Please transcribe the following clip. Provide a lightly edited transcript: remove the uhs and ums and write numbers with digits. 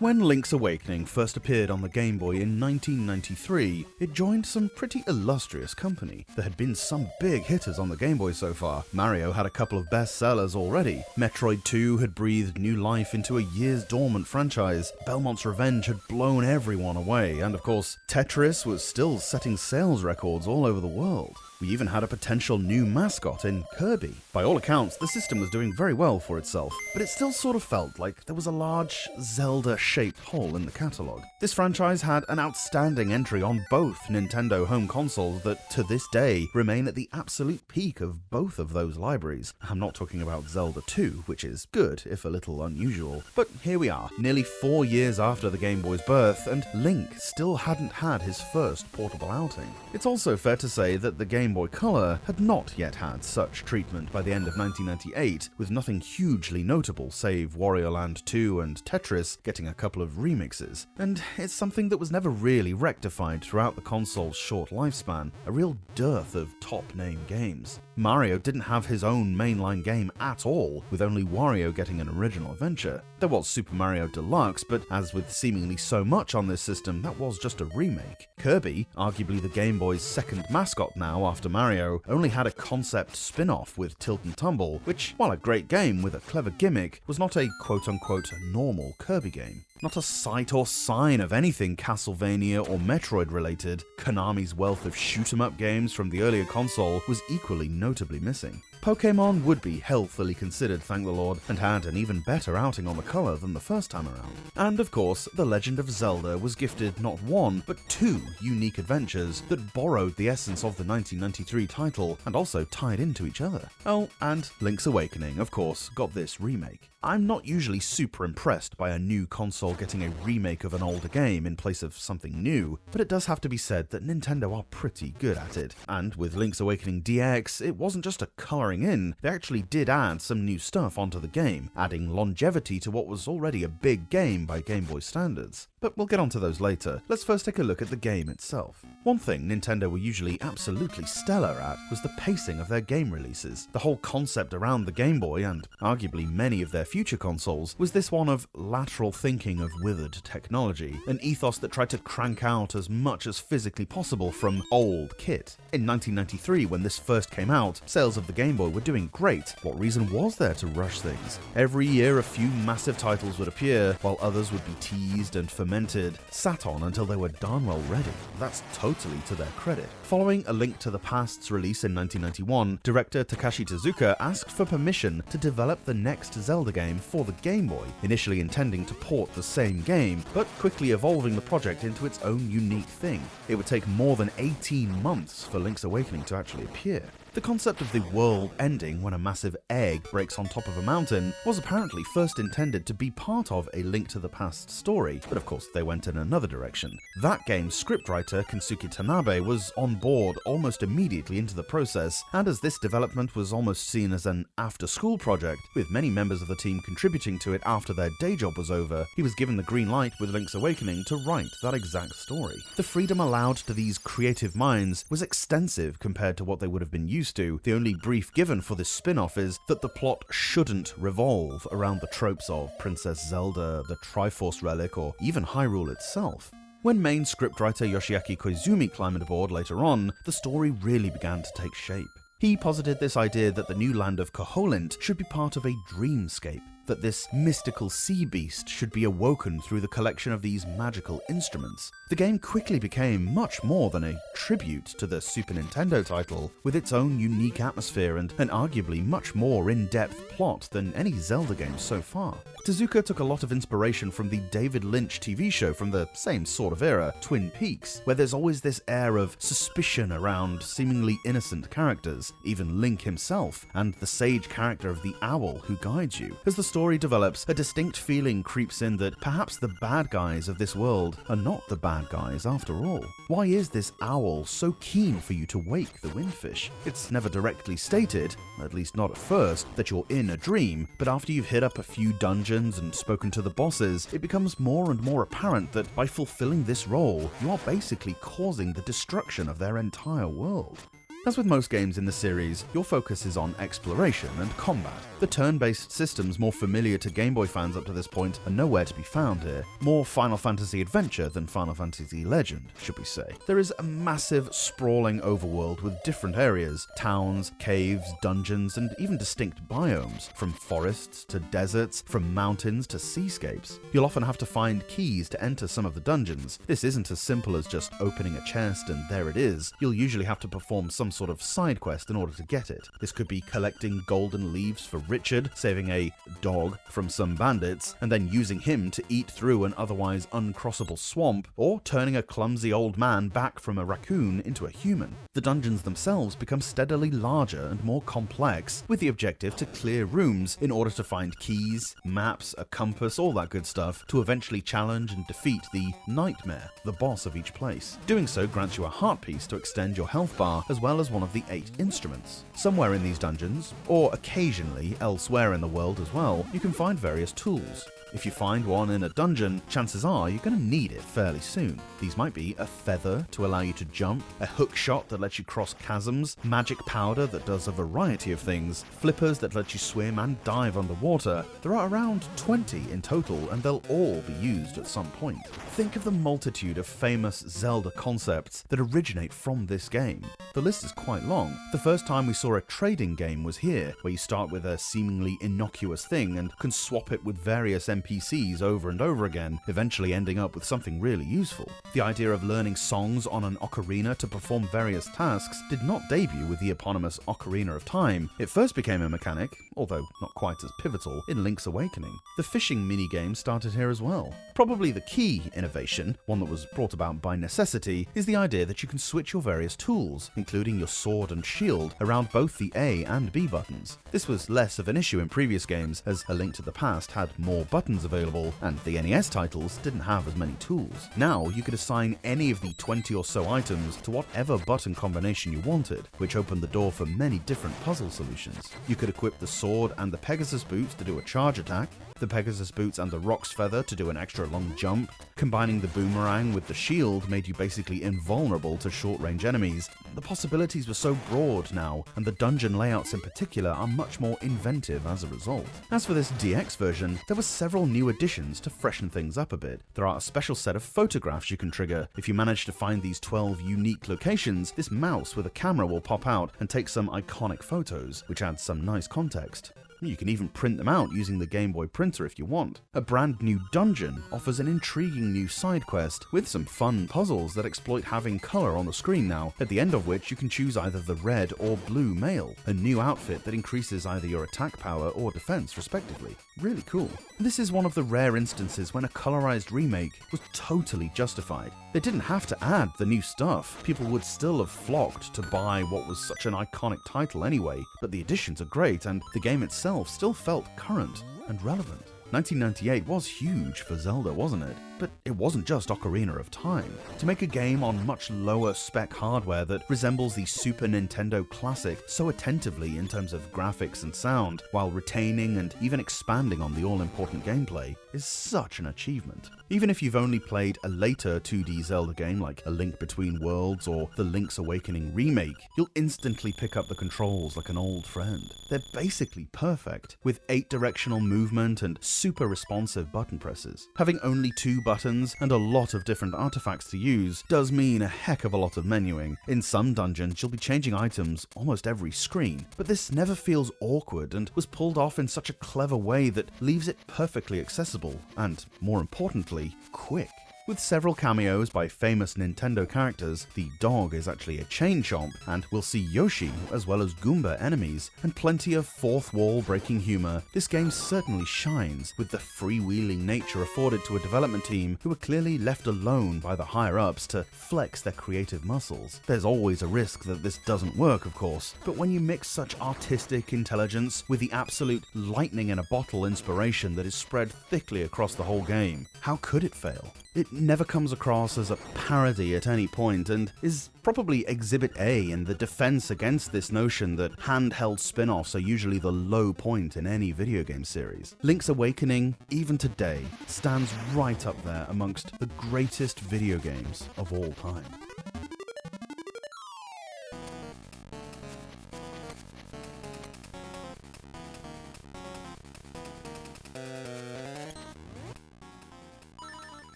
When Link's Awakening first appeared on the Game Boy in 1993, it joined some pretty illustrious company. There had been some big hitters on the Game Boy so far. Mario had a couple of bestsellers already. Metroid 2 had breathed new life into a years dormant franchise. Belmont's Revenge had blown everyone away, and of course, Tetris was still setting sales records all over the world. We even had a potential new mascot in Kirby. By all accounts, the system was doing very well for itself, but it still sort of felt like there was a large Zelda-shaped hole in the catalogue. This franchise had an outstanding entry on both Nintendo home consoles that, to this day, remain at the absolute peak of both of those libraries. I'm not talking about Zelda 2, which is good, if a little unusual. But here we are, nearly 4 years after the Game Boy's birth, and Link still hadn't had his first portable outing. It's also fair to say that the Game Boy Color had not yet had such treatment by the end of 1998, with nothing hugely notable save Wario Land 2 and Tetris getting a couple of remixes. And it's something that was never really rectified throughout the console's short lifespan, a real dearth of top-name games. Mario didn't have his own mainline game at all, with only Wario getting an original adventure. There was Super Mario Deluxe, but as with seemingly so much on this system, that was just a remake. Kirby, arguably the Game Boy's second mascot now after Mario, only had a concept spin-off with Tilt and Tumble, which, while a great game with a clever gimmick, was not a quote-unquote normal Kirby game. Not a sight or sign of anything Castlevania or Metroid related. Konami's wealth of shoot-'em-up games from the earlier console was equally notably missing. Pokémon would be healthily considered, thank the Lord, and had an even better outing on the Color than the first time around. And of course, The Legend of Zelda was gifted not one, but two unique adventures that borrowed the essence of the 1993 title and also tied into each other. Oh, and Link's Awakening, of course, got this remake. I'm not usually super impressed by a new console getting a remake of an older game in place of something new, but it does have to be said that Nintendo are pretty good at it. And with Link's Awakening DX, it wasn't just a coloring in, they actually did add some new stuff onto the game, adding longevity to what was already a big game by Game Boy standards. But we'll get onto those later. Let's first take a look at the game itself. One thing Nintendo were usually absolutely stellar at was the pacing of their game releases. The whole concept around the Game Boy, and arguably many of their future consoles, was this one of lateral thinking of withered technology, an ethos that tried to crank out as much as physically possible from old kit. In 1993, when this first came out, sales of the Game Boy were doing great. What reason was there to rush things? Every year a few massive titles would appear, while others would be teased and fermented, sat on until they were darn well ready. That's totally to their credit. Following A Link to the Past's release in 1991, director Takashi Tezuka asked for permission to develop the next Zelda game for the Game Boy, initially intending to port the same game, but quickly evolving the project into its own unique thing. It would take more than 18 months for Link's Awakening to actually appear. The concept of the world ending when a massive egg breaks on top of a mountain was apparently first intended to be part of A Link to the Past story, but of course they went in another direction. That game's scriptwriter, Kensuke Tanabe, was on board almost immediately into the process, and as this development was almost seen as an after-school project, with many members of the team contributing to it after their day job was over, he was given the green light with Link's Awakening to write that exact story. The freedom allowed to these creative minds was extensive compared to what they would have been used to. The only brief given for this spin-off is that the plot shouldn't revolve around the tropes of Princess Zelda, the Triforce Relic, or even Hyrule itself. When main scriptwriter Yoshiaki Koizumi climbed aboard later on, the story really began to take shape. He posited this idea that the new land of Koholint should be part of a dreamscape, that this mystical sea beast should be awoken through the collection of these magical instruments. The game quickly became much more than a tribute to the Super Nintendo title, with its own unique atmosphere and an arguably much more in-depth plot than any Zelda game so far. Tezuka took a lot of inspiration from the David Lynch TV show from the same sort of era, Twin Peaks, where there's always this air of suspicion around seemingly innocent characters, even Link himself, and the sage character of the owl who guides you. As the story develops, a distinct feeling creeps in that perhaps the bad guys of this world are not the bad guys after all. Why is this owl so keen for you to wake the windfish? It's never directly stated, at least not at first, that you're in a dream, but after you've hit up a few dungeons and spoken to the bosses, it becomes more and more apparent that by fulfilling this role, you are basically causing the destruction of their entire world. As with most games in the series, your focus is on exploration and combat. The turn-based systems more familiar to Game Boy fans up to this point are nowhere to be found here. More Final Fantasy Adventure than Final Fantasy Legend, should we say. There is a massive, sprawling overworld with different areas, towns, caves, dungeons, and even distinct biomes, from forests to deserts, from mountains to seascapes. You'll often have to find keys to enter some of the dungeons. This isn't as simple as just opening a chest and there it is. You'll usually have to perform some sort of side quest in order to get it. This could be collecting golden leaves for Richard, saving a dog from some bandits, and then using him to eat through an otherwise uncrossable swamp, or turning a clumsy old man back from a raccoon into a human. The dungeons themselves become steadily larger and more complex, with the objective to clear rooms in order to find keys, maps, a compass, all that good stuff, to eventually challenge and defeat the Nightmare, the boss of each place. Doing so grants you a heart piece to extend your health bar, as well as one of the 8 instruments. Somewhere in these dungeons, or occasionally elsewhere in the world as well, you can find various tools. If you find one in a dungeon, chances are you're going to need it fairly soon. These might be a feather to allow you to jump, a hook shot that lets you cross chasms, magic powder that does a variety of things, flippers that let you swim and dive underwater. There are around 20 in total, and they'll all be used at some point. Think of the multitude of famous Zelda concepts that originate from this game. The list is quite long. The first time we saw a trading game was here, where you start with a seemingly innocuous thing and can swap it with various NPCs over and over again, eventually ending up with something really useful. The idea of learning songs on an ocarina to perform various tasks did not debut with the eponymous Ocarina of Time. It first became a mechanic, although not quite as pivotal, in Link's Awakening. The fishing minigame started here as well. Probably the key innovation, one that was brought about by necessity, is the idea that you can switch your various tools, including your sword and shield, around both the A and B buttons. This was less of an issue in previous games, as A Link to the Past had more buttons available, and the NES titles didn't have as many tools. Now you could assign any of the 20 or so items to whatever button combination you wanted, which opened the door for many different puzzle solutions. You could equip the sword and the Pegasus boots to do a charge attack, the Pegasus boots and the Roc's feather to do an extra long jump. Combining the boomerang with the shield made you basically invulnerable to short-range enemies. The possibilities were so broad now, and the dungeon layouts in particular are much more inventive as a result. As for this DX version, there were several new additions to freshen things up a bit. There are a special set of photographs you can trigger. If you manage to find these 12 unique locations, this mouse with a camera will pop out and take some iconic photos, which adds some nice context. You can even print them out using the Game Boy printer if you want. A brand new dungeon offers an intriguing new side quest with some fun puzzles that exploit having color on the screen now, at the end of which you can choose either the red or blue male, a new outfit that increases either your attack power or defense respectively. Really cool. This is one of the rare instances when a colorized remake was totally justified. They didn't have to add the new stuff. People would still have flocked to buy what was such an iconic title anyway, but the additions are great and the game itself still felt current and relevant. 1998 was huge for Zelda, wasn't it? But it wasn't just Ocarina of Time. To make a game on much lower spec hardware that resembles the Super Nintendo classic so attentively in terms of graphics and sound, while retaining and even expanding on the all-important gameplay, is such an achievement. Even if you've only played a later 2D Zelda game like A Link Between Worlds or the Link's Awakening remake, you'll instantly pick up the controls like an old friend. They're basically perfect, with 8-directional movement and super responsive button presses. Having only 2 buttons and a lot of different artifacts to use does mean a heck of a lot of menuing. In some dungeons, you'll be changing items almost every screen, but this never feels awkward and was pulled off in such a clever way that leaves it perfectly accessible and, more importantly, quick. With several cameos by famous Nintendo characters, the dog is actually a chain chomp, and we'll see Yoshi as well as Goomba enemies, and plenty of fourth wall breaking humor. This game certainly shines with the freewheeling nature afforded to a development team who were clearly left alone by the higher-ups to flex their creative muscles. There's always a risk that this doesn't work, of course, but when you mix such artistic intelligence with the absolute lightning in a bottle inspiration that is spread thickly across the whole game, how could it fail? It never comes across as a parody at any point, and is probably Exhibit A in the defense against this notion that handheld spin-offs are usually the low point in any video game series. Link's Awakening, even today, stands right up there amongst the greatest video games of all time.